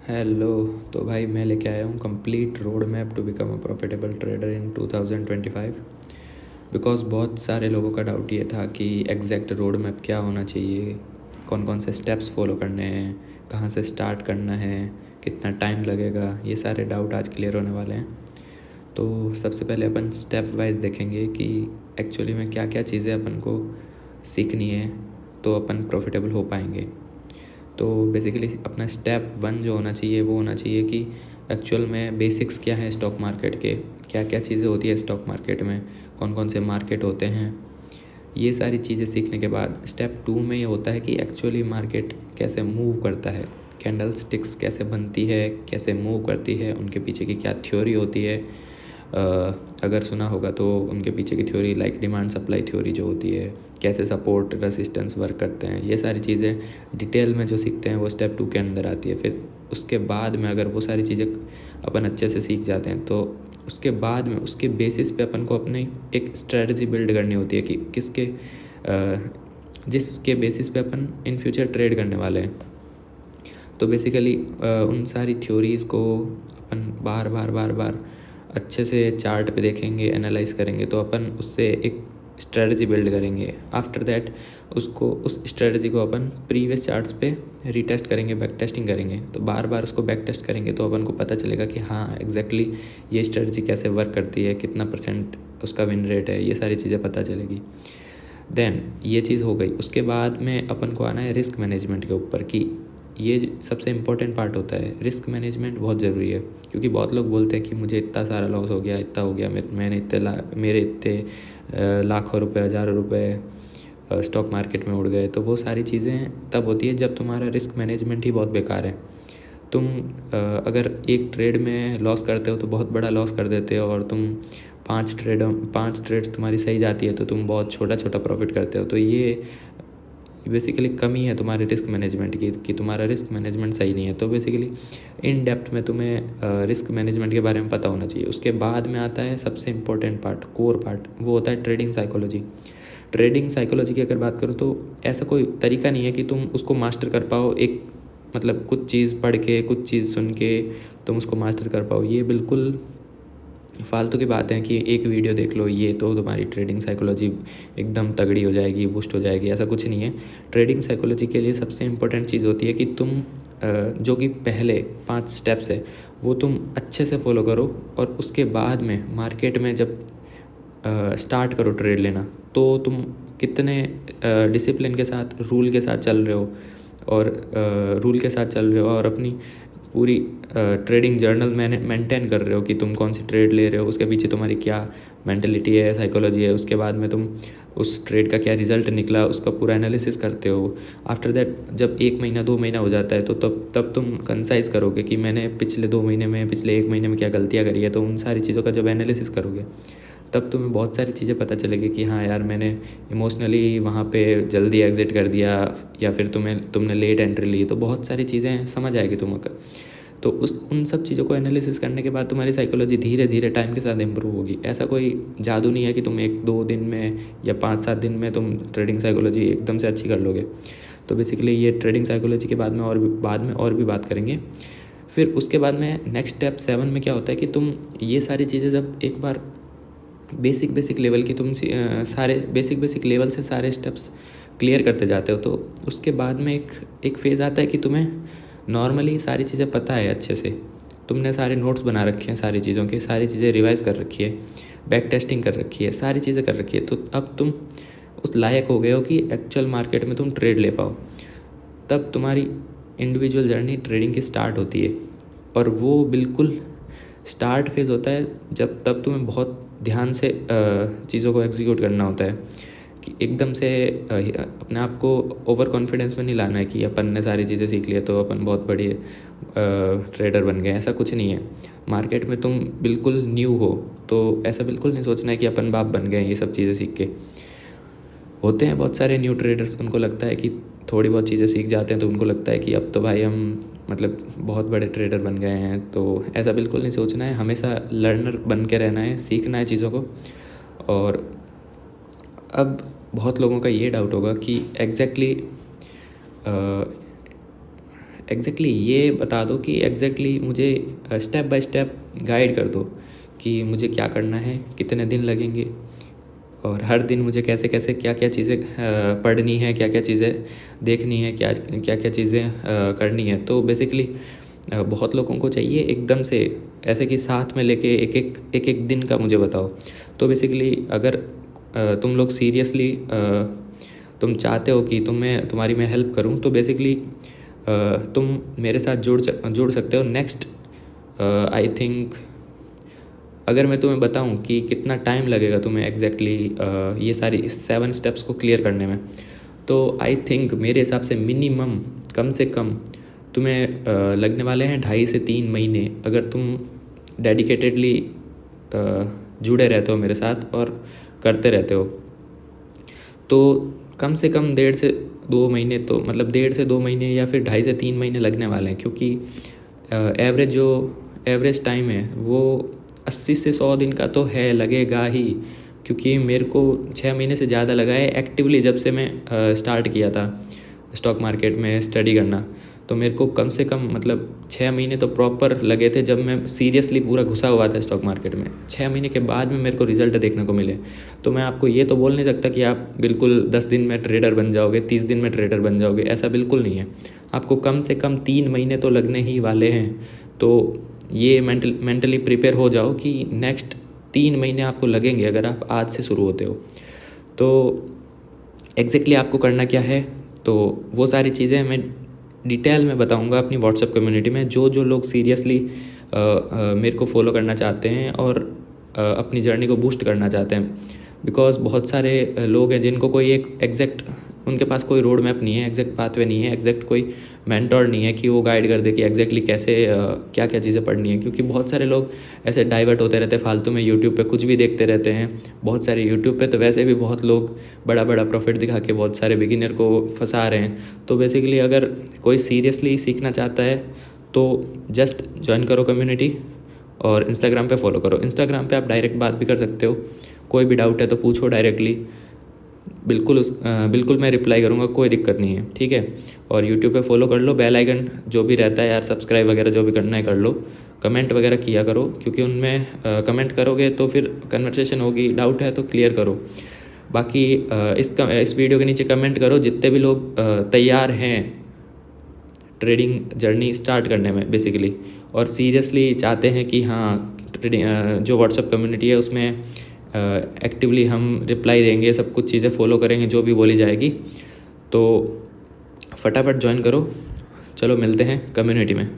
Hello. तो भाई मैं लेके आया हूँ complete road map to become a profitable trader in 2025। Because बहुत सारे लोगों का डाउट ये था कि एग्जैक्ट रोड मैप क्या होना चाहिए, कौन कौन से स्टेप्स फॉलो करने हैं, कहाँ से स्टार्ट करना है, कितना टाइम लगेगा। ये सारे डाउट आज क्लियर होने वाले हैं। तो सबसे पहले अपन स्टेप वाइज देखेंगे कि एक्चुअली में क्या क्या चीज़ें अपन को सीखनी है तो अपन प्रॉफिटेबल हो पाएंगे। तो बेसिकली अपना स्टेप 1 जो होना चाहिए वो होना चाहिए कि एक्चुअल में बेसिक्स क्या है स्टॉक मार्केट के, क्या क्या चीज़ें होती है स्टॉक मार्केट में, कौन कौन से मार्केट होते हैं। ये सारी चीज़ें सीखने के बाद स्टेप 2 में ये होता है कि एक्चुअली मार्केट कैसे मूव करता है, कैंडल स्टिक्स कैसे बनती है, कैसे मूव करती है, उनके पीछे की क्या थ्योरी होती है। अगर सुना होगा तो उनके पीछे की theory like demand supply theory जो होती है, कैसे सपोर्ट रेसिस्टेंस वर्क करते हैं, ये सारी चीज़ें डिटेल में जो सीखते हैं वो स्टेप 2 के अंदर आती है। फिर उसके बाद में अगर वो सारी चीज़ें अपन अच्छे से सीख जाते हैं तो उसके बाद में उसके बेसिस पे अपन को अपनी एक स्ट्रेटजी बिल्ड करनी होती है कि जिसके बेसिस पे अपन इन फ्यूचर ट्रेड करने वाले हैं। तो बेसिकली उन सारी थ्योरीज़ को अपन बार बार बार बार अच्छे से चार्ट पे देखेंगे, एनालाइज करेंगे, तो अपन उससे एक स्ट्रेटजी बिल्ड करेंगे। आफ्टर दैट उसको उस स्ट्रेटजी को अपन प्रीवियस चार्ट्स पे रीटेस्ट करेंगे, बैक टेस्टिंग करेंगे। तो बार बार उसको बैक टेस्ट करेंगे तो अपन को पता चलेगा कि हाँ एग्जैक्टली ये स्ट्रेटजी कैसे वर्क करती है, कितना परसेंट उसका विन रेट है, ये सारी चीज़ें पता चलेगी। देन ये चीज़ हो गई। उसके बाद में अपन को आना है रिस्क मैनेजमेंट के ऊपर कि ये सबसे इम्पोर्टेंट पार्ट होता है। रिस्क मैनेजमेंट बहुत ज़रूरी है क्योंकि बहुत लोग बोलते हैं कि मुझे इतना सारा लॉस हो गया, इतना हो गया, मेरे इतने लाखों रुपए, हज़ारों रुपए स्टॉक मार्केट में उड़ गए। तो वो सारी चीज़ें तब होती है जब तुम्हारा रिस्क मैनेजमेंट ही बहुत बेकार है। तुम अगर एक ट्रेड में लॉस करते हो तो बहुत बड़ा लॉस कर देते हो, और तुम 5 ट्रेड्स तुम्हारी सही जाती है तो तुम बहुत छोटा छोटा प्रॉफिट करते हो। तो ये बेसिकली कमी है तुम्हारे रिस्क मैनेजमेंट की कि तुम्हारा रिस्क मैनेजमेंट सही नहीं है। तो बेसिकली इन डेप्थ में तुम्हें रिस्क मैनेजमेंट के बारे में पता होना चाहिए। उसके बाद में आता है सबसे इम्पोर्टेंट पार्ट, कोर पार्ट, वो होता है ट्रेडिंग साइकोलॉजी। ट्रेडिंग साइकोलॉजी की अगर बात करूँ तो ऐसा कोई तरीका नहीं है कि तुम उसको मास्टर कर पाओ एक, मतलब कुछ चीज़ पढ़ के, कुछ चीज़ सुन के तुम उसको मास्टर कर पाओ। ये बिल्कुल फालतू की बात है कि एक वीडियो देख लो ये तो तुम्हारी ट्रेडिंग साइकोलॉजी एकदम तगड़ी हो जाएगी, बूस्ट हो जाएगी, ऐसा कुछ नहीं है। ट्रेडिंग साइकोलॉजी के लिए सबसे इम्पोर्टेंट चीज़ होती है कि तुम जो कि पहले 5 स्टेप्स है वो तुम अच्छे से फॉलो करो, और उसके बाद में मार्केट में जब स्टार्ट करो ट्रेड लेना तो तुम कितने डिसिप्लिन के साथ, रूल के साथ चल रहे हो, और रूल के साथ चल रहे हो और अपनी पूरी ट्रेडिंग जर्नल मेंटेन कर रहे हो कि तुम कौन सी ट्रेड ले रहे हो, उसके पीछे तुम्हारी क्या मेंटलिटी है, साइकोलॉजी है। उसके बाद में तुम उस ट्रेड का क्या रिज़ल्ट निकला उसका पूरा एनालिसिस करते हो। आफ्टर दैट जब 1 महीना 2 महीना हो जाता है तो तब तुम कंसाइज करोगे कि मैंने पिछले 2 महीने में, पिछले 1 महीने में क्या गलतियाँ करी है। तो उन सारी चीज़ों का जब एनालिसिस करोगे तब तुम्हें बहुत सारी चीज़ें पता चलेगी कि हाँ यार मैंने इमोशनली वहाँ पे जल्दी एग्ज़िट कर दिया, या फिर तुमने लेट एंट्री ली। तो बहुत सारी चीज़ें समझ आएगी तुमको। तो उन सब चीज़ों को एनालिसिस करने के बाद तुम्हारी साइकोलॉजी धीरे धीरे टाइम के साथ इम्प्रूव होगी। ऐसा कोई जादू नहीं है कि तुम 1-2 दिन में या 5-7 दिन में तुम ट्रेडिंग साइकोलॉजी एकदम से अच्छी कर लोगे। तो बेसिकली ये ट्रेडिंग साइकोलॉजी के बाद में और भी बात करेंगे। फिर उसके बाद में नेक्स्ट स्टेप 7 में क्या होता है कि तुम ये सारी चीज़ें जब एक बार बेसिक लेवल की तुम सारे बेसिक लेवल से सारे स्टेप्स क्लियर करते जाते हो तो उसके बाद में एक फ़ेज़ आता है कि तुम्हें नॉर्मली सारी चीज़ें पता है अच्छे से, तुमने सारे नोट्स बना रखे हैं सारी चीज़ों के, सारी चीज़ें रिवाइज कर रखी है, बैक टेस्टिंग कर रखी है, सारी चीज़ें कर रखी है। तो अब तुम उस लायक हो गए हो कि एक्चुअल मार्केट में तुम ट्रेड ले पाओ। तब तुम्हारी इंडिविजुअल जर्नी ट्रेडिंग की स्टार्ट होती है, और वो बिल्कुल स्टार्ट फेज़ होता है जब तब तुम्हें बहुत ध्यान से चीज़ों को एग्जीक्यूट करना होता है कि एकदम से अपने आप को ओवर कॉन्फिडेंस में नहीं लाना है कि अपन ने सारी चीज़ें सीख लिया तो अपन बहुत बड़ी ट्रेडर बन गए। ऐसा कुछ नहीं है। मार्केट में तुम बिल्कुल न्यू हो तो ऐसा बिल्कुल नहीं सोचना है कि अपन बाप बन गए ये सब चीज़ें सीख के। होते हैं बहुत सारे न्यू ट्रेडर्स, उनको लगता है कि थोड़ी बहुत चीज़ें सीख जाते हैं तो उनको लगता है कि अब तो भाई हम मतलब बहुत बड़े ट्रेडर बन गए हैं। तो ऐसा बिल्कुल नहीं सोचना है, हमेशा लर्नर बन के रहना है, सीखना है चीज़ों को। और अब बहुत लोगों का ये डाउट होगा कि एग्जैक्टली ये बता दो कि एग्जैक्टली मुझे स्टेप बाय स्टेप गाइड कर दो कि मुझे क्या करना है, कितने दिन लगेंगे, और हर दिन मुझे कैसे कैसे क्या क्या चीज़ें पढ़नी है, क्या क्या चीज़ें देखनी है, क्या क्या क्या चीज़ें करनी है। तो बेसिकली बहुत लोगों को चाहिए एकदम से ऐसे कि साथ में लेके एक एक दिन का मुझे बताओ। तो बेसिकली अगर तुम लोग सीरियसली तुम चाहते हो कि तुम्हारी मैं हेल्प करूं, तो बेसिकली तुम मेरे साथ जुड़ सकते हो। नेक्स्ट आई थिंक अगर मैं तुम्हें बताऊं कि कितना टाइम लगेगा तुम्हें एग्जैक्टली ये सारी 7 स्टेप्स को क्लियर करने में, तो आई थिंक मेरे हिसाब से मिनिमम कम से कम तुम्हें लगने वाले हैं 2.5 से 3 महीने, अगर तुम डेडिकेटेडली जुड़े रहते हो मेरे साथ और करते रहते हो। तो कम से कम 1.5 से 2 महीने, तो मतलब 1.5 से 2 महीने या फिर 2.5 से 3 महीने लगने वाले हैं, क्योंकि एवरेज टाइम है वो 80 से 100 दिन का तो है, लगेगा ही। क्योंकि मेरे को 6 महीने से ज़्यादा लगा है एक्टिवली, जब से मैं स्टार्ट किया था स्टॉक मार्केट में स्टडी करना। तो मेरे को कम से कम मतलब 6 महीने तो प्रॉपर लगे थे, जब मैं सीरियसली पूरा घुसा हुआ था स्टॉक मार्केट में। 6 महीने के बाद में मेरे को रिज़ल्ट देखने को मिले। तो मैं आपको ये तो बोल नहीं सकता कि आप बिल्कुल 10 दिन में ट्रेडर बन जाओगे, 30 दिन में ट्रेडर बन जाओगे, ऐसा बिल्कुल नहीं है। आपको कम से कम 3 महीने तो लगने ही वाले हैं। तो ये मेंटली प्रिपेयर हो जाओ कि नेक्स्ट 3 महीने आपको लगेंगे अगर आप आज से शुरू होते हो। तो एग्जैक्टली आपको करना क्या है, तो वो सारी चीज़ें मैं डिटेल में बताऊंगा अपनी व्हाट्सएप कम्युनिटी में। जो लोग सीरियसली मेरे को फॉलो करना चाहते हैं और अपनी जर्नी को बूस्ट करना चाहते हैं, बिकॉज बहुत सारे लोग हैं जिनको कोई एक एग्जैक्ट, उनके पास कोई रोड मैप नहीं है, एग्जैक्ट पाथवे नहीं है, एग्जैक्ट कोई मेंटोर नहीं है कि वो गाइड कर दे कि एग्जैक्टली कैसे क्या क्या चीज़ें पढ़नी है। क्योंकि बहुत सारे लोग ऐसे डाइवर्ट होते रहते हैं फालतू में, यूट्यूब पे कुछ भी देखते रहते हैं। बहुत सारे यूट्यूब पे तो वैसे भी बहुत लोग बड़ा बड़ा प्रॉफिट दिखा के बहुत सारे बिगिनर को फंसा रहे हैं। तो बेसिकली अगर कोई सीरियसली सीखना चाहता है तो जस्ट ज्वाइन करो कम्युनिटी और इंस्टाग्राम पे फॉलो करो। इंस्टाग्राम पे आप डायरेक्ट बात भी कर सकते हो, कोई भी डाउट है तो पूछो डायरेक्टली, बिल्कुल मैं रिप्लाई करूँगा, कोई दिक्कत नहीं है, ठीक है। और यूट्यूब पे फॉलो कर लो, बेल आइकन जो भी रहता है यार, सब्सक्राइब वगैरह जो भी करना है कर लो, कमेंट वगैरह किया करो, क्योंकि उनमें कमेंट करोगे तो फिर कन्वर्सेशन होगी, डाउट है तो क्लियर करो। बाकी इस वीडियो के नीचे कमेंट करो जितने भी लोग तैयार हैं ट्रेडिंग जर्नी स्टार्ट करने में बेसिकली, और सीरियसली चाहते हैं कि हाँ जो व्हाट्सएप कम्युनिटी है उसमें एक्टिवली हम रिप्लाई देंगे, सब कुछ चीज़ें फॉलो करेंगे जो भी बोली जाएगी। तो फटाफट ज्वाइन करो, चलो मिलते हैं कम्युनिटी में।